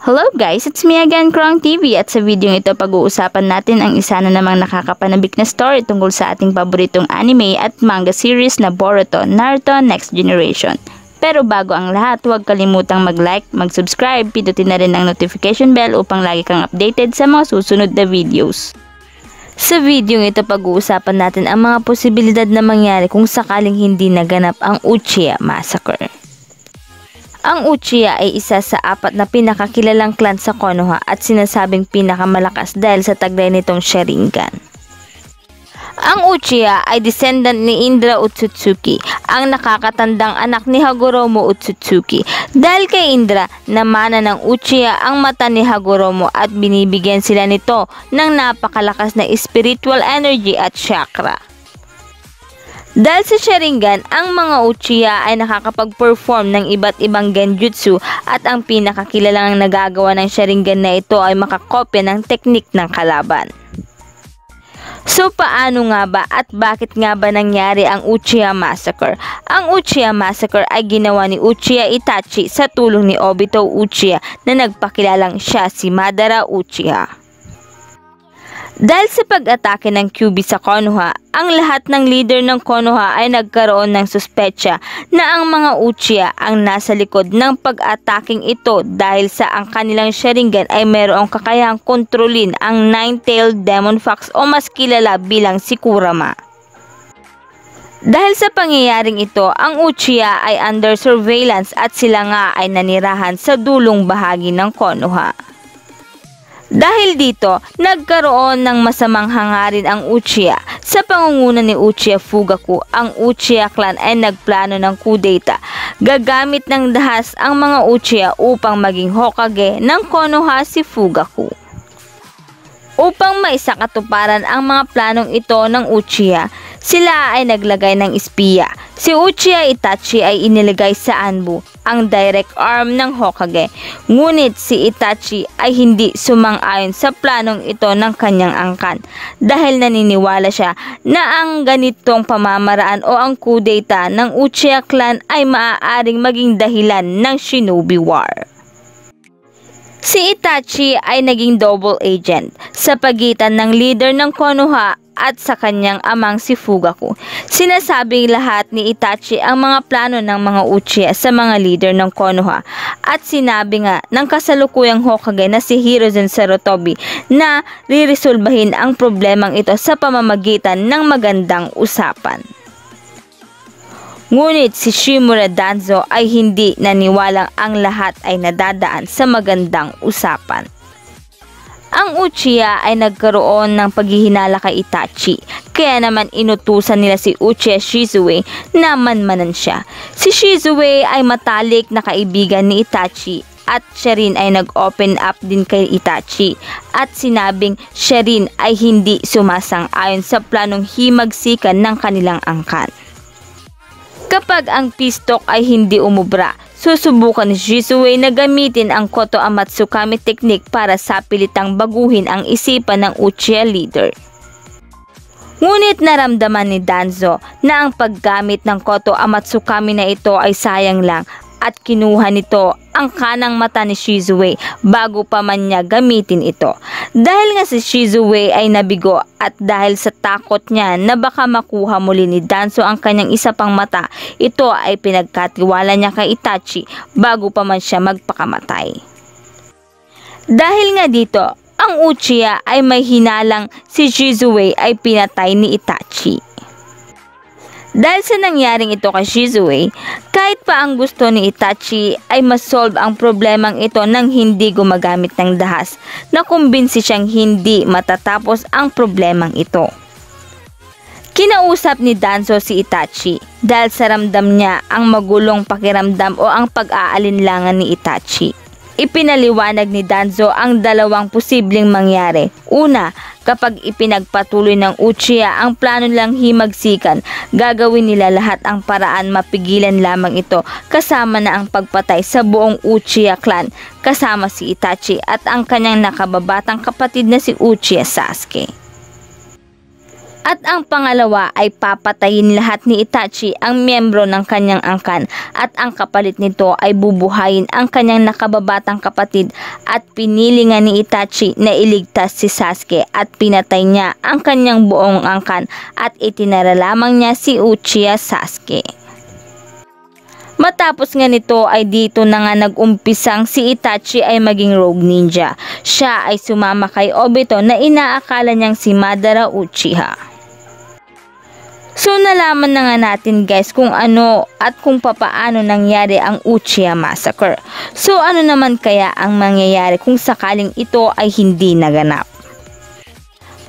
Hello guys, it's me again, Krong TV, at sa video ito pag-uusapan natin ang isa na namang nakakapanabik na story tungkol sa ating paboritong anime at manga series na Boruto, Naruto Next Generation. Pero bago ang lahat, huwag kalimutang mag-like, mag-subscribe, pindutin na rin ang notification bell upang lagi kang updated sa mga susunod na videos. Sa video ito pag-uusapan natin ang mga posibilidad na mangyari kung sakaling hindi naganap ang Uchiha Massacre. Ang Uchiha ay isa sa 4 na pinakakilalang clan sa Konoha at sinasabing pinakamalakas dahil sa taglay nitong Sharingan. Ang Uchiha ay descendant ni Indra Otsutsuki, ang nakakatandang anak ni Hagoromo Otsutsuki. Dahil kay Indra, namana ng Uchiha ang mata ni Hagoromo at binibigyan sila nito ng napakalakas na spiritual energy at chakra. Dahil sa Sharingan, ang mga Uchiha ay nakakapag-perform ng iba't ibang genjutsu at ang pinakakilalang nagagawa ng Sharingan na ito ay makakopya ng teknik ng kalaban. So paano nga ba at bakit nga ba nangyari ang Uchiha Massacre? Ang Uchiha Massacre ay ginawa ni Uchiha Itachi sa tulong ni Obito Uchiha na nagpakilalang siya si Madara Uchiha. Dahil sa pag-atake ng Kyuubi sa Konoha, ang lahat ng leader ng Konoha ay nagkaroon ng suspetsya na ang mga Uchiha ang nasa likod ng pag-ataking ito dahil sa ang kanilang Sharingan ay mayroong kakayahang kontrolin ang Nine-Tailed Demon Fox o mas kilala bilang si Kurama. Dahil sa pangyayaring ito, ang Uchiha ay under surveillance at sila nga ay nanirahan sa dulong bahagi ng Konoha. Dahil dito, nagkaroon ng masamang hangarin ang Uchiha. Sa pangunguna ni Uchiha Fugaku, ang Uchiha clan ay nagplano ng kudeta. Gagamit ng dahas ang mga Uchiha upang maging Hokage ng Konoha si Fugaku. Upang maisakatuparan ang mga planong ito ng Uchiha, sila ay naglagay ng espiya. Si Uchiha Itachi ay inilagay sa Anbu, ang direct arm ng Hokage. Ngunit si Itachi ay hindi sumang-ayon sa planong ito ng kanyang angkan dahil naniniwala siya na ang ganitong pamamaraan o ang kudeta ng Uchiha clan ay maaaring maging dahilan ng Shinobi War. Si Itachi ay naging double agent sa pagitan ng leader ng Konoha at sa kanyang amang si Fugaku. Sinasabing lahat ni Itachi ang mga plano ng mga Uchiha sa mga leader ng Konoha at sinabi nga ng kasalukuyang Hokage na si Hiruzen Sarutobi na riresolbahin ang problemang ito sa pamamagitan ng magandang usapan. Ngunit si Shimura Danzo ay hindi naniwalang ang lahat ay nadadaan sa magandang usapan. Ang Uchiha ay nagkaroon ng paghihinala kay Itachi, kaya naman inutusan nila si Uchiha Shizue na manmanan siya. Si Shizue ay matalik na kaibigan ni Itachi at siya rin ay nag-open up din kay Itachi at sinabing siya rin ay hindi sumasang-ayon sa planong himagsikan ng kanilang angkan. Kapag ang peace talk ay hindi umubra, susubukan ni Shizue na gamitin ang Koto Amatsukami technique para sapilitang baguhin ang isipan ng Uchiha leader. Ngunit naramdaman ni Danzo na ang paggamit ng Koto Amatsukami na ito ay sayang lang at kinuha nito ang kanang mata ni Shizue bago pa man niya gamitin ito. Dahil nga si Shizue ay nabigo at dahil sa takot niya na baka makuha muli ni Danzo ang kanyang isa pang mata, ito ay pinagkatiwala niya kay Itachi bago pa man siya magpakamatay. Dahil nga dito, ang Uchiha ay may hinalang si Shizue ay pinatay ni Itachi. Dahil sa nangyaring ito kay Shizue, kahit pa ang gusto ni Itachi ay masolve ang problemang ito nang hindi gumagamit ng dahas, nakumbinsi siyang hindi matatapos ang problemang ito. Kinausap ni Danzo si Itachi dahil sa ramdam niya ang magulong pakiramdam o ang pag-aalinlangan ni Itachi. Ipinaliwanag ni Danzo ang dalawang posibleng mangyari. Una, kapag ipinagpatuloy ng Uchiha ang plano lang himagsikan, gagawin nila lahat ang paraan mapigilan lamang ito kasama na ang pagpatay sa buong Uchiha clan kasama si Itachi at ang kanyang nakababatang kapatid na si Uchiha Sasuke. At ang pangalawa ay papatayin lahat ni Itachi ang miyembro ng kanyang angkan at ang kapalit nito ay bubuhayin ang kanyang nakababatang kapatid at pinili nga ni Itachi na iligtas si Sasuke at pinatay niya ang kanyang buong angkan at itinara lamang niya si Uchiha Sasuke. Matapos nga nito ay dito na nga nag-umpisang si Itachi ay maging rogue ninja. Siya ay sumama kay Obito na inaakala niyang si Madara Uchiha. So nalaman na nga natin guys kung ano at kung papaano nangyari ang Uchiha Massacre. So ano naman kaya ang mangyayari kung sakaling ito ay hindi naganap?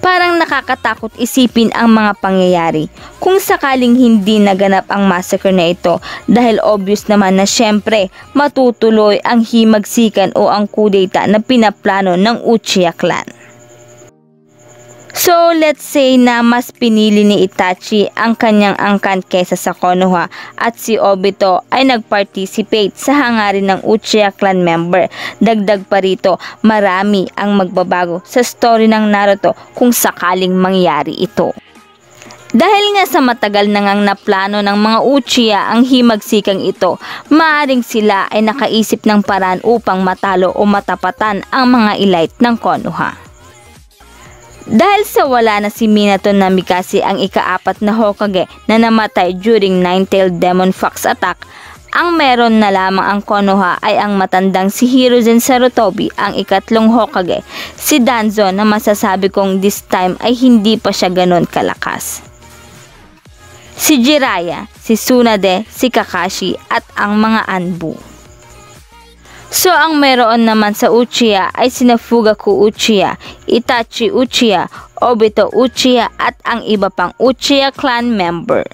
Parang nakakatakot isipin ang mga pangyayari kung sakaling hindi naganap ang massacre na ito dahil obvious naman na syempre matutuloy ang himagsikan o ang kudeta na pinaplano ng Uchiha Clan. So let's say na mas pinili ni Itachi ang kanyang angkan kaysa sa Konoha at si Obito ay nag-participate sa hangarin ng Uchiha Clan member. Dagdag pa rito, marami ang magbabago sa story ng Naruto kung sakaling mangyari ito. Dahil nga sa matagal na ngang naplano ng mga Uchiha ang himagsikang ito, maaring sila ay nakaisip ng paraan upang matalo o matapatan ang mga elite ng Konoha. Dahil sa wala na si Minato Namikaze ang ika-4 na Hokage na namatay during Nine-Tailed Demon Fox attack, ang meron na lamang ang Konoha ay ang matandang si Hiruzen Sarutobi, ang ika-3 Hokage, si Danzo na masasabi kong this time ay hindi pa siya ganon kalakas. Si Jiraiya, si Tsunade, si Kakashi at ang mga Anbu. So ang meron naman sa Uchiha ay sina Fugaku Uchiha, Itachi Uchiha, Obito Uchiha at ang iba pang Uchiha Clan member.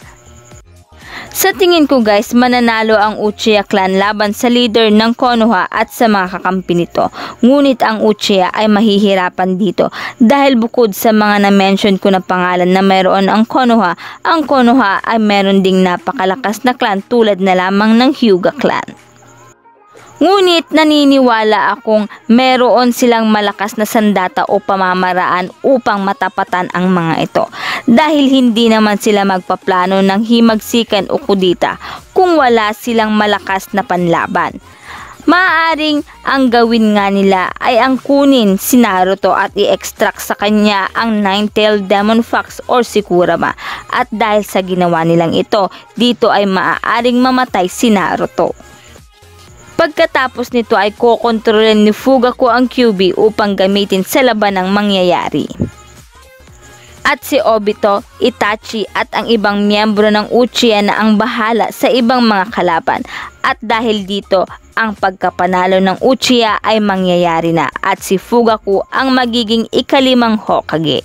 Sa tingin ko guys, mananalo ang Uchiha Clan laban sa leader ng Konoha at sa mga kakampi nito. Ngunit ang Uchiha ay mahihirapan dito dahil bukod sa mga na-mention ko na pangalan na meron ang Konoha ay meron ding napakalakas na clan tulad na lamang ng Hyuga Clan. Ngunit naniniwala akong meron silang malakas na sandata o pamamaraan upang matapatan ang mga ito. Dahil hindi naman sila magpaplano ng himagsikan o kudita kung wala silang malakas na panlaban. Maaaring ang gawin nga nila ay ang kunin si Naruto at i-extract sa kanya ang Nine-Tailed Demon Fox or si Kurama. At dahil sa ginawa nilang ito, dito ay maaaring mamatay si Naruto. Pagkatapos nito ay kokontrolin ni Fugaku ang Kyuubi upang gamitin sa laban ng mangyayari. At si Obito, Itachi at ang ibang miyembro ng Uchiha na ang bahala sa ibang mga kalaban. At dahil dito, ang pagkapanalo ng Uchiha ay mangyayari na at si Fugaku ang magiging ika-5 Hokage.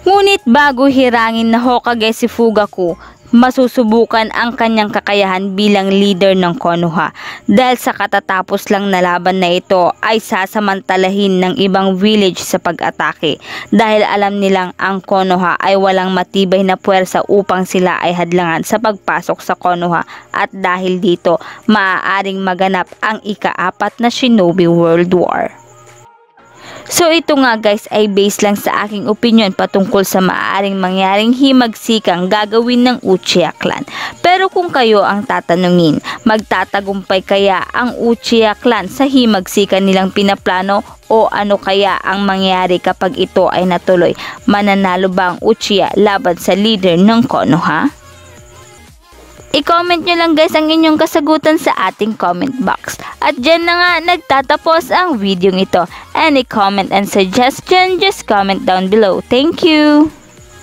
Ngunit bago hirangin na Hokage si Fugaku, masusubukan ang kanyang kakayahan bilang leader ng Konoha dahil sa katatapos lang na laban na ito ay sasamantalahin ng ibang village sa pag-atake dahil alam nilang ang Konoha ay walang matibay na puwersa upang sila ay hadlangan sa pagpasok sa Konoha at dahil dito maaaring maganap ang ika-4 na Shinobi World War. So ito nga guys ay based lang sa aking opinion patungkol sa maaaring mangyaring himagsikang gagawin ng Uchiha Clan. Pero kung kayo ang tatanungin, magtatagumpay kaya ang Uchiha Clan sa himagsikan nilang pinaplano o ano kaya ang mangyari kapag ito ay natuloy? Mananalo ba ang Uchiha laban sa leader ng Konoha? I-comment nyo lang guys ang inyong kasagutan sa ating comment box. At dyan na nga nagtatapos ang video ito. Any comment and suggestion, just comment down below. Thank you!